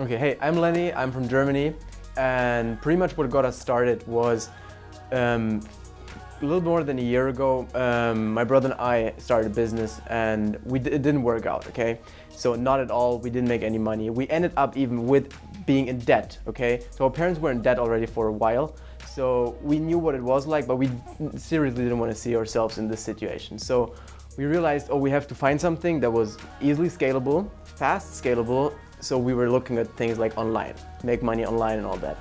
Okay, hey, I'm Lenny, I'm from Germany, and pretty much what got us started was a little more than a year ago, my brother and I started a business and it didn't work out, okay? So not at all, we didn't make any money. We ended up even with being in debt, okay? So our parents were in debt already for a while, so we knew what it was like, but we seriously didn't want to see ourselves in this situation. So we realized, oh, we have to find something that was easily scalable, fast scalable. So we were looking at things like online, make money online and all that.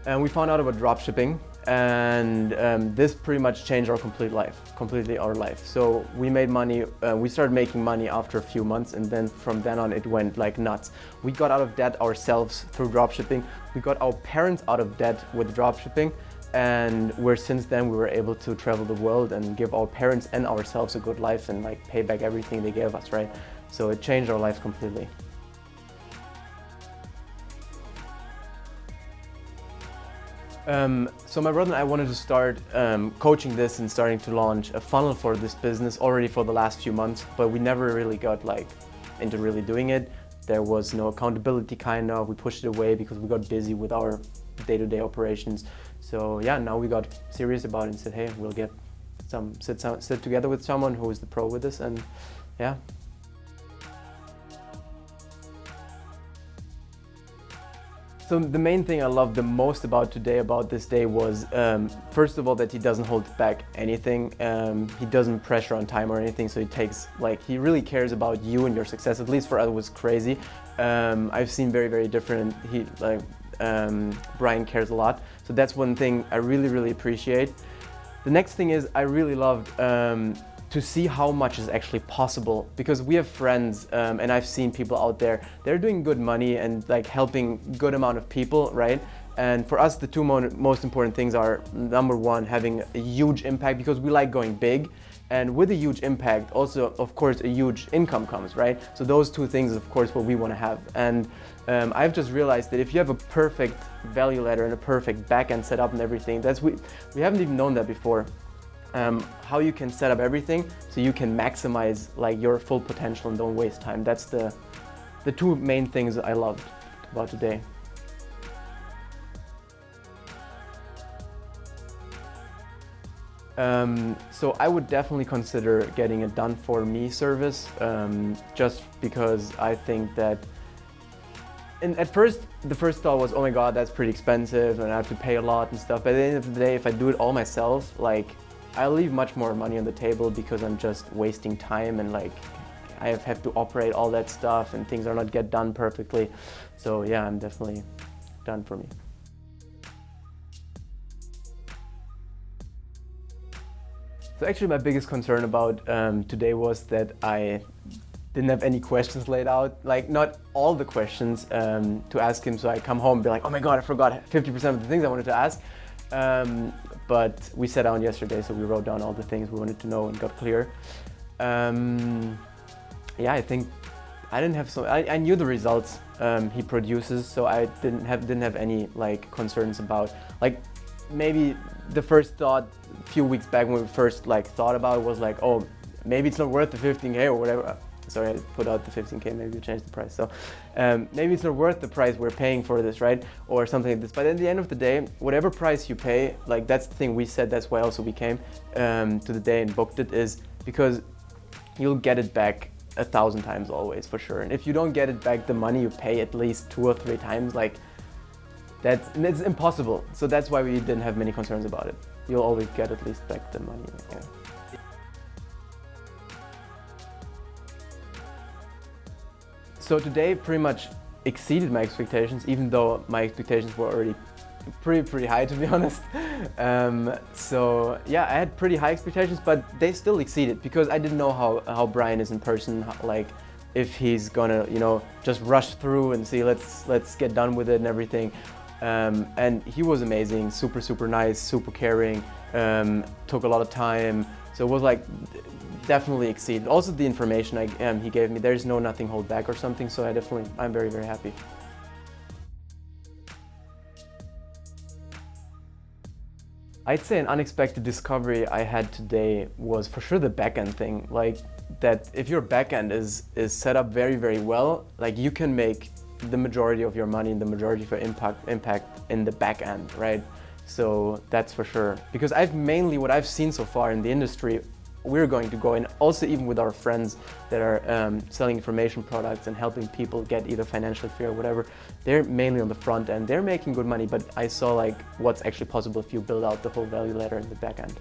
And we found out about dropshipping, and this pretty much changed our completely our life. So we made money, we started making money after a few months, and then from then on it went like nuts. We got out of debt ourselves through dropshipping. We got our parents out of debt with dropshipping, and since then we were able to travel the world and give our parents and ourselves a good life and like pay back everything they gave us, right? So it changed our life completely. So my brother and I wanted to start coaching this and starting to launch a funnel for this business already for the last few months, but we never really got into really doing it. There was no accountability we pushed it away because we got busy with our day-to-day operations. So yeah, now we got serious about it and said, hey, we'll get sit together with someone who is the pro with this, and yeah. So the main thing I loved the most about this day was, first of all, that he doesn't hold back anything. He doesn't pressure on time or anything, so he really cares about you and your success. At least for us, it was crazy. I've seen very different, Bryan cares a lot. So that's one thing I really appreciate. The next thing is I really loved to see how much is actually possible, because we have friends and I've seen people out there, they're doing good money and like helping good amount of people, right? And for us, the two most important things are, number one, having a huge impact, because we like going big, and with a huge impact also, of course, a huge income comes, right? So those two things is of course what we want to have. And I've just realized that if you have a perfect value ladder and a perfect backend setup and everything, we haven't even known that before. How you can set up everything so you can maximize like your full potential and don't waste time. That's the two main things I loved about today. So I would definitely consider getting a done for me service, just because I think that, and at first, the first thought was, oh my God, that's pretty expensive and I have to pay a lot and stuff. But at the end of the day, if I do it all myself, like, I leave much more money on the table because I'm just wasting time and like I have to operate all that stuff and things are not get done perfectly. So yeah, I'm definitely done for me. So actually my biggest concern about today was that I didn't have any questions laid out, like not all the questions to ask him. So I come home and be like, oh my God, I forgot 50% of the things I wanted to ask. But we sat down yesterday, so we wrote down all the things we wanted to know and got clear. Yeah, I think I didn't have I knew the results he produces, so I didn't have any like concerns about, like, maybe the first thought a few weeks back when we first like thought about it was like, oh, maybe it's not worth the 15K or whatever. Sorry, I put out the 15K, maybe we changed the price. So maybe it's not worth the price we're paying for this, right? Or something like this. But at the end of the day, whatever price you pay, like that's the thing we said, that's why also we came to the day and booked it, is because you'll get it back 1,000 times always, for sure. And if you don't get it back, the money you pay at least 2 or 3 times, like it's impossible. So that's why we didn't have many concerns about it. You'll always get at least back the money. Like, yeah. So today pretty much exceeded my expectations, even though my expectations were already pretty high, to be honest. So yeah, I had pretty high expectations, but they still exceeded because I didn't know how Bryan is in person, like if he's gonna, just rush through and see, let's get done with it and everything. And he was amazing, super nice, super caring, took a lot of time. So it was like, definitely exceeded. Also the information he gave me, there's nothing hold back or something, so I'm very happy. I'd say an unexpected discovery I had today was for sure the backend thing. Like that if your backend is set up very well, like you can make the majority of your money and the majority of your impact in the back end, right? So that's for sure. Because what I've seen so far in the industry, we're going to go in, also even with our friends that are selling information products and helping people get either financially free or whatever, they're mainly on the front end. They're making good money, but I saw like what's actually possible if you build out the whole value ladder in the back end.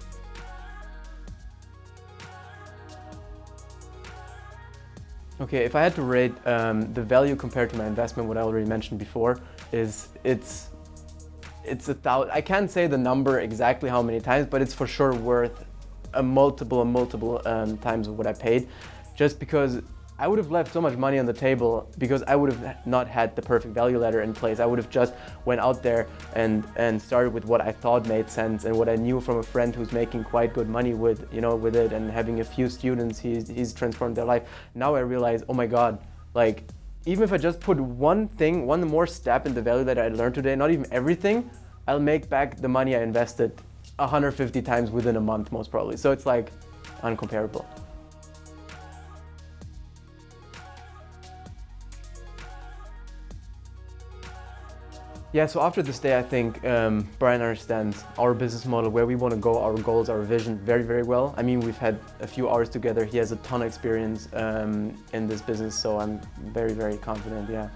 Okay, if I had to rate the value compared to my investment, what I already mentioned before, is it's I can't say the number exactly how many times, but it's for sure worth a multiple times of what I paid, just because I would have left so much money on the table because I would have not had the perfect value ladder in place. I would have just went out there and started with what I thought made sense and what I knew from a friend who's making quite good money with it, and having a few students, he's transformed their life. Now I realize, oh my God, like even if I just put one more step in the value that I learned today, not even everything, I'll make back the money I invested 150 times within a month, most probably. So it's like uncomparable. Yeah, so after this day, I think Bryan understands our business model, where we want to go, our goals, our vision very, very well. I mean, we've had a few hours together. He has a ton of experience in this business, so I'm very, very confident, yeah.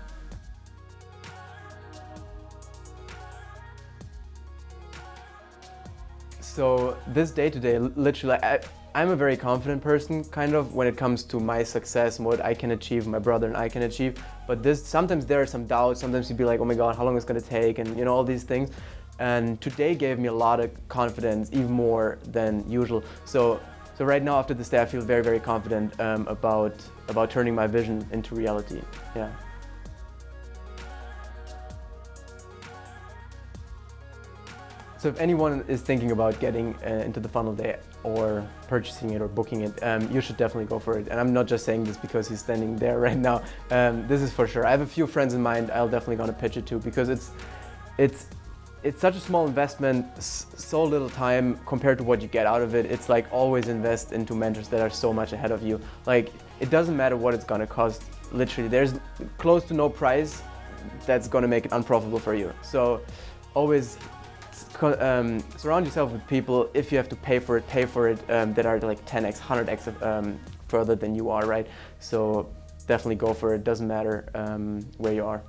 So this day today, literally, I'm a very confident person, kind of, when it comes to my success and what I can achieve, my brother and I can achieve. But sometimes there are some doubts. Sometimes you'd be like, oh my God, how long is it going to take? And all these things. And today gave me a lot of confidence, even more than usual. So right now, after this day, I feel very, very confident about turning my vision into reality. Yeah. So if anyone is thinking about getting into the funnel day or purchasing it or booking it, you should definitely go for it. And I'm not just saying this because he's standing there right now. This is for sure. I have a few friends in mind I'll definitely gonna pitch it to, because it's such a small investment, so little time compared to what you get out of it. It's like always invest into mentors that are so much ahead of you. Like it doesn't matter what it's gonna cost. Literally, there's close to no price that's gonna make it unprofitable for you. So always surround yourself with people, if you have to pay for it, that are like 10x, 100x further than you are, right? So definitely go for it. Doesn't matter where you are.